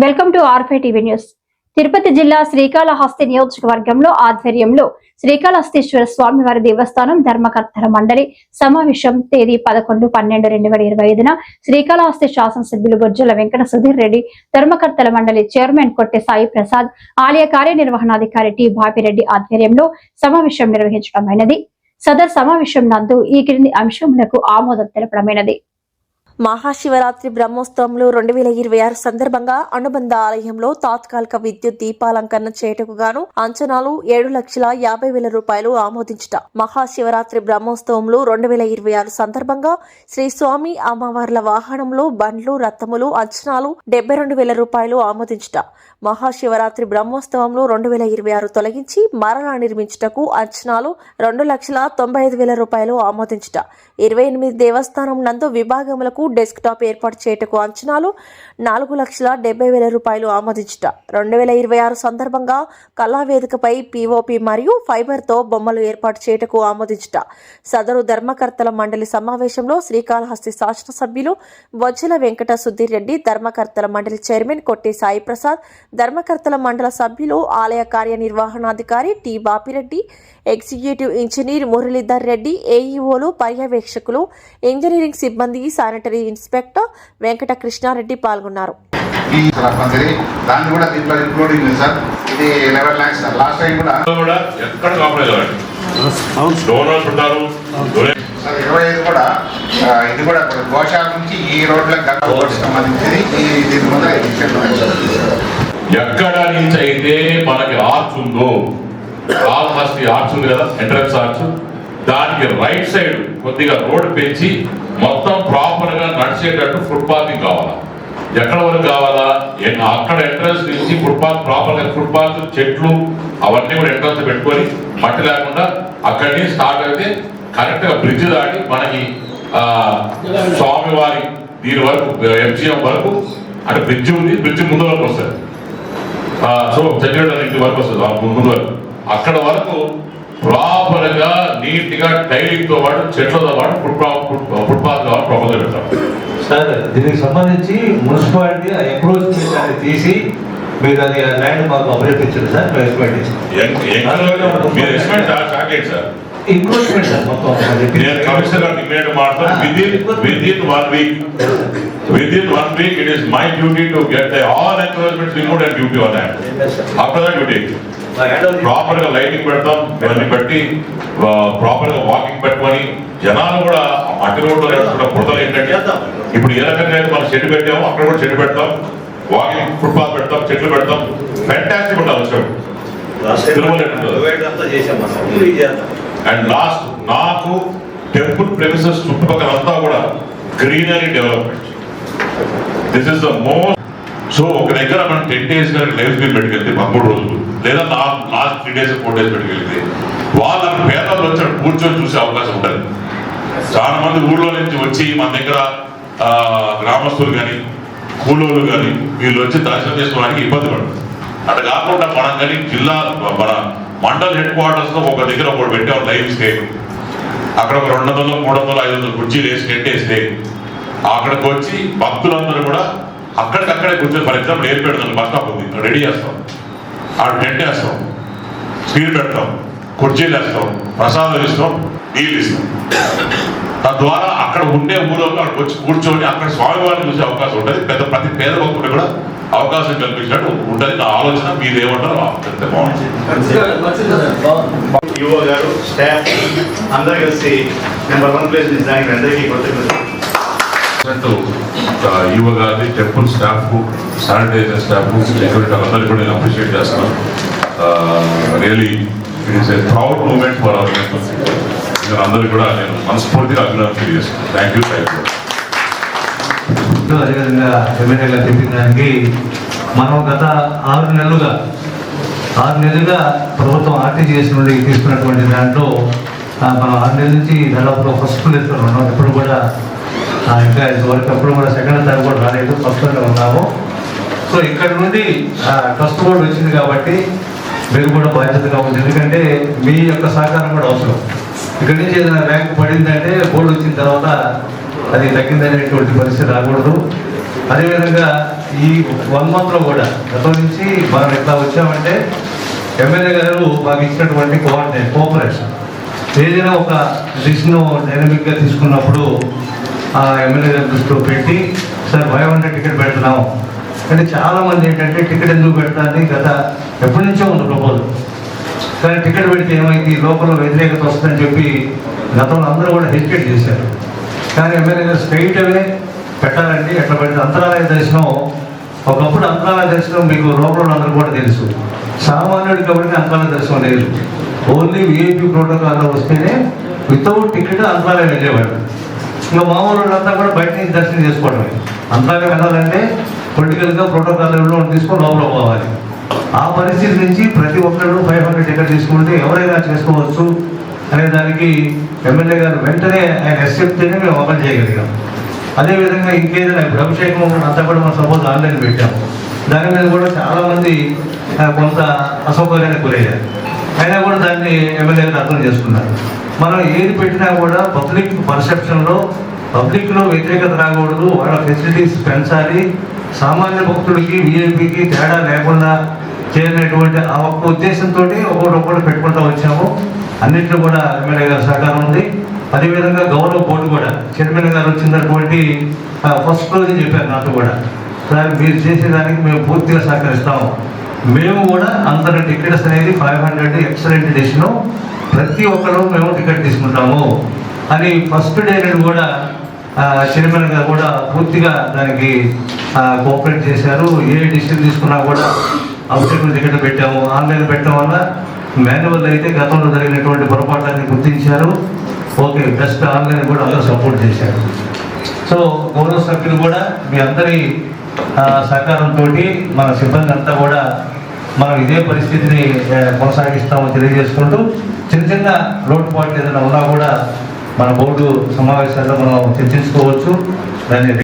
Welcome to R5 TV news. Tirupati జిల్లా శ్రీకాళహస్తి నియోజకవర్గంలో ఆధ్వర్యంలో శ్రీకాళహస్తీశ్వర స్వామివారి దేవస్థానం ధర్మకర్తల మండలి సమావేశం తేదీ 11-12-2025 శ్రీకాళహస్తి శాసనసభ్యులు బొజ్జల వెంకట సుధీర్ రెడ్డి, ధర్మకర్తల మండలి చైర్మన్ కొట్టె సాయి ప్రసాద్, ఆలయ కార్యనిర్వహణాధికారి టి బాపిరెడ్డి ఆధ్వర్యంలో సమావేశం నిర్వహించడమైనది. సదర్ సమావేశం నందు ఈ క్రింది అంశములకు ఆమోదం తెలపడమైనది. మహాశివరాత్రి బ్రహ్మోత్సవంలో 2026 సందర్భంగా అనుబంధ ఆలయంలో తాత్కాలిక విద్యుత్ దీపాలంకరణ చేయటకు గాను అంచనాలు 7,50,000 రూపాయలు ఆమోదించుట. మహాశివరాత్రి బ్రహ్మోత్సవంలో 2026 సందర్భంగా శ్రీ స్వామి అమ్మవార్ల వాహనంలో బండ్లు రథములు అంచనాలు 72,000 రూపాయలు ఆమోదించుట. మహాశివరాత్రి బ్రహ్మోత్సవంలో 2026 తొలగించి మరలా నిర్మించుటకు అంచనాలు 2,95,000 రూపాయలు ఆమోదించుట. 28 దేవస్థానం నందు విభాగములకు డెస్క్టాప్ ఏర్పాటు చేయటకు అంచనాలు 4,70,000 రూపాయలు ఆమోదించుట. 2026 సందర్భంగా కళావేదికపై పిఓపి మరియు ఫైబర్తో బొమ్మలు ఏర్పాటు చేయటకు ఆమోదించుట. సదరు ధర్మకర్తల మండలి సమావేశంలో శ్రీకాళహస్తి శాసనసభ్యులు బొజ్జల వెంకట సుధీర్ రెడ్డి, ధర్మకర్తల మండలి చైర్మన్ కొట్టె సాయి ప్రసాద్, ధర్మకర్తల మండల సభ్యులు, ఆలయ కార్యనిర్వహణాధికారి T Bapireddy, executive engineer Muralidhar Reddy, ఏఈఓలు, పర్యవేక్షకులు, ఇంజనీరింగ్ సిబ్బంది, శానిటరీ ఇన్స్పెక్టర్ వెంకట కృష్ణారెడ్డి పాల్గొన్నారు. ఎక్కడ నుంచి అయితే మనకి ఆర్చ్ ఉందో, కాళహస్తి ఆర్చ్ ఉంది కదా, ఎంట్రన్స్ ఆర్చ్, దానికి రైట్ సైడ్ కొద్దిగా రోడ్ పెంచి మొత్తం ప్రాపర్ గా నడిచేటట్టు ఫుట్పాతింగ్ కావాలా. ఎక్కడ వరకు కావాలా? అక్కడ ఎంట్రన్స్ నుంచి ఫుట్పాత్ ప్రాపర్ గా, ఫుట్పాత్ చెట్లు అవన్నీ కూడా ఎంట్రన్స్ పెట్టుకొని మట్టి లేకుండా అక్కడి నుంచి స్టార్ట్ అయితే కరెక్ట్ గా బ్రిడ్జ్ దాటి మనకి స్వామివారి దీని వరకు ఎంజిఎం వరకు అంటే బ్రిడ్జ్ ఉంది, బ్రిడ్జ్ ముందు వరకు వస్తుంది. సో చంద్రుడు ఇంటి వరకు వస్తుంది ముందు వరకు. అక్కడ వరకు ప్రాపర్ గా నీట్ గా టైలింగ్ తో పాటు చెట్లతో పాటు ఫుట్పాత్ కావాలి ప్రపోజల్ పెట్టాం. సార్, దీనికి సంబంధించి మున్సిపాలిటీ అప్రోచ్మెంట్ అనేది తీసి మీరు అది ల్యాండ్ మాకు అప్డేట్ ఇచ్చారు సార్. ఇంప్రూవ్మెంట్ సార్ మొత్తం కమిషనర్ గారు డిక్లేర్ మాట్లాడుతాను. Within one week, it is my duty to get all encouragements removed and duty on that. After that, you take proper గా లైటింగ్ పెడతాం, ఇవన్నీ పెట్టి ప్రాపర్ గా వాకింగ్ పెట్టుకొని జనాలు కూడా మట్టి రోడ్లో నడుచుకుంటా బురదలు ఏంటంటే ఇప్పుడు ఏ రకంగా అయితే మనం షెడ్ పెట్టామో అక్కడ కూడా షెడ్ పెడతాం, వాకింగ్ ఫుట్పాత్ పెడతాం, చెట్లు పెడతాం. ఫ్యాంటాస్టిక్ ఉంటుంది వచ్చాడు. అండ్ లాస్ట్, నాకు టెంపుల్ ప్రెమిసెస్ చుట్టుపక్కల అంతా కూడా greenery development. This is the most. So ఒక దగ్గర మనం 10 days కానీ లైఫ్ స్టైల్ పెట్టుకెళ్తే 13 రోజులు లేదా లాస్ట్ 3 days 4 days పెట్టుకెళ్తే వాళ్ళు అక్కడ పేదలు వచ్చి కూర్చొని చూసే అవకాశం ఉంటుంది. చాలా మంది ఊళ్ళో నుంచి వచ్చి మన దగ్గర గ్రామస్తులు కానీ కూలోళ్ళు కానీ వీళ్ళు వచ్చి దర్శనం చేసుకోవడానికి ఇబ్బంది పడుతుంది. అట్లా కాకుండా మనం కానీ జిల్లా మన మండల్ హెడ్ క్వార్టర్స్ లో ఒక దగ్గర ఒకటి పెట్టాం లైవ్ స్టేట్. అక్కడ ఒక 200, 300, 500 కుర్చీలు వేసి కట్టేస్తే అక్కడికి వచ్చి భక్తులందరూ కూడా అక్కడికక్కడే కూర్చొని, ఫర్ ఎగ్జాంపుల్ ఏం పెడతాం, బస్ స్టాప్ ఉంది, రెడీ చేస్తాం, ఆడ టెంట్ వేస్తాం, స్క్రీన్ పెడతాం, కుర్చీలు వేస్తాం, ప్రసాదం ఇస్తాం, నీళ్ళు ఇస్తాం. తద్వారా అక్కడ ఉండే ఊళ్ళో అక్కడికి వచ్చి కూర్చొని అక్కడ స్వామివారిని చూసే అవకాశం ఉంటుంది. ప్రతి పేద భక్తుడు కూడా అవకాశం కల్పించినట్టు ఉంటుంది. నా ఆలోచన. మీరు ఏమంటారో చెప్తే బాగుంటుంది. యువ గారు, స్టాఫ్ అందరూ కలిసి నెంబర్ 1 ప్లేస్ నిజానికి అందరికీ యువ గారి temple staff, sanitiser staff, security అందరికీ కూడా నేను అప్రిషియేట్ చేస్తాను. Really it is a proud moment for our temple. అందరికీ కూడా నేను మనస్ఫూర్తిగా అభినందన తెలియజేస్తాను. Thank you. అదేవిధంగా ఎమ్మెల్యేగా చెప్పిన దానికి మనం గత 6 నెలలుగా ప్రభుత్వం ఆర్టీజీఎస్ నుండి తీసుకున్నటువంటి దాంట్లో మనం 6 నెలల నుంచి దాదాపులో ఫస్ట్ ప్లేస్లో ఉన్నాం. ఇప్పుడు కూడా ఇంకా ఇంతవరకు ఎప్పుడు కూడా సెకండ్ థర్డ్ కూడా రాలేదు, ఫస్ట్లోనే ఉన్నాము. సో ఇక్కడ నుండి ట్రస్ట్ బోర్డు వచ్చింది కాబట్టి మీరు కూడా బాధ్యతగా ఉంది. ఎందుకంటే మీ యొక్క సహకారం కూడా అవసరం. ఇక్కడి నుంచి ఏదైనా ర్యాంక్ పడిందంటే బోర్డు వచ్చిన తర్వాత అది తగ్గిందనేటువంటి పరిస్థితి రాకూడదు. అదేవిధంగా ఈ 1 month లో కూడా గతం నుంచి మనం ఎట్లా వచ్చామంటే ఎమ్మెల్యే గారు మాకు ఇచ్చినటువంటి కోఆపరేషన్ ఏదైనా ఒక డిసిషన్ డైనమిక్గా తీసుకున్నప్పుడు ఆ ఎమ్మెల్యే గారి దృష్టిలో పెట్టి సార్ 500 టికెట్ పెడుతున్నాం అంటే చాలామంది ఏంటంటే టికెట్ ఎందుకు పెడతారని గత ఎప్పటి నుంచో ఉంది ప్రపోజల్. కానీ టికెట్ పెడితే ఏమైంది లోపల వ్యతిరేకత వస్తుందని చెప్పి గతంలో అందరూ కూడా హెసిటేట్ చేశారు. కానీ ఎమ్మెల్యే గారు స్ట్రైట్ అవే పెట్టాలండి. ఎట్లా పెడితే అంతరాలయ దర్శనం ఒకప్పుడు అంతరాలయ దర్శనం మీకు లోపల అందరూ కూడా తెలుసు. సామాన్యుడికి ఎవరికి అంతరాలయ దర్శనం లేదు. ఓన్లీ విఐపి ప్రోటోకాల్లో వస్తేనే వితౌట్ టికెట్ అంతరాలయం వెళ్ళేవాడు. ఇంకా మామూలు వాళ్ళంతా కూడా బయట నుంచి దర్శనం చేసుకోవడమే. అంతరాలయం వెళ్ళాలంటే పొలిటికల్గా ప్రోటోకాల్లో తీసుకొని లోపల పోవాలి. ఆ పరిస్థితి నుంచి ప్రతి ఒక్కళ్ళు 500 టికెట్ తీసుకుంటే ఎవరైనా చేసుకోవచ్చు అనే దానికి ఎమ్మెల్యే గారు వెంటనే ఆయన చెప్తేనే మేము అమలు చేయగలిగాం. అదేవిధంగా ఇంకేదైనా ఇప్పుడు అభిషేకం అంతా కూడా మనం సపోజ్ ఆన్లైన్ పెట్టాము. దాని మీద కూడా చాలామంది కొంత అసౌకర్యానికి గురయ్యారు. అయినా కూడా దాన్ని ఎమ్మెల్యే గారు అర్థం చేసుకున్నారు. మనం ఏది పెట్టినా కూడా పబ్లిక్ పర్సెప్షన్లో పబ్లిక్లో వ్యతిరేకత రాకూడదు, వాళ్ళ ఫెసిలిటీస్ పెంచాలి, సామాన్య భక్తుడికి విఐపికి తేడా లేకుండా చేరినటువంటి ఆ ఒక్క ఉద్దేశంతో ఒకటి పెట్టుకుంటూ వచ్చాము. అన్నింటిలో కూడా ఎమ్మెల్యే గారి సహకారం ఉంది. అదేవిధంగా గౌరవ బోర్డు కూడా చైర్మన్ గారు వచ్చినటువంటి ఫస్ట్ రోజు చెప్పారు నాతో కూడా, సార్ మీరు చేసేదానికి మేము పూర్తిగా సహకరిస్తాము. మేము కూడా అందరి టికెట్స్ అనేది 500 ఎక్సలెంట్ డెసిషన్, ప్రతి ఒక్కరు మేము టికెట్ తీసుకుంటాము అని ఫస్ట్ డే నుండి కూడా చైర్మన్ గారు కూడా పూర్తిగా దానికి కోఆపరేట్ చేశారు. ఏ డిసిషన్ తీసుకున్నా కూడా అవుట్సైడ్ టికెట్ పెట్టాము. ఆన్లైన్ పెట్టడం వల్ల మాన్యువల్ అయితే గతంలో జరిగినటువంటి పొరపాట్లన్నీ గుర్తించారు. ఓకే, బెస్ట్ ఆన్లైన్ కూడా అందరూ సపోర్ట్ చేశారు. సో గౌరవ సభ్యులు కూడా మీ అందరి సహకారంతో మన సిబ్బంది అంతా కూడా మనం ఇదే పరిస్థితిని కొనసాగిస్తామని తెలియజేసుకుంటూ చిన్న చిన్న లోటుపాట్లు ఏదైనా ఉన్నా కూడా మన బోర్డు సమావేశాల్లో మనం చర్చించుకోవచ్చు. దాన్ని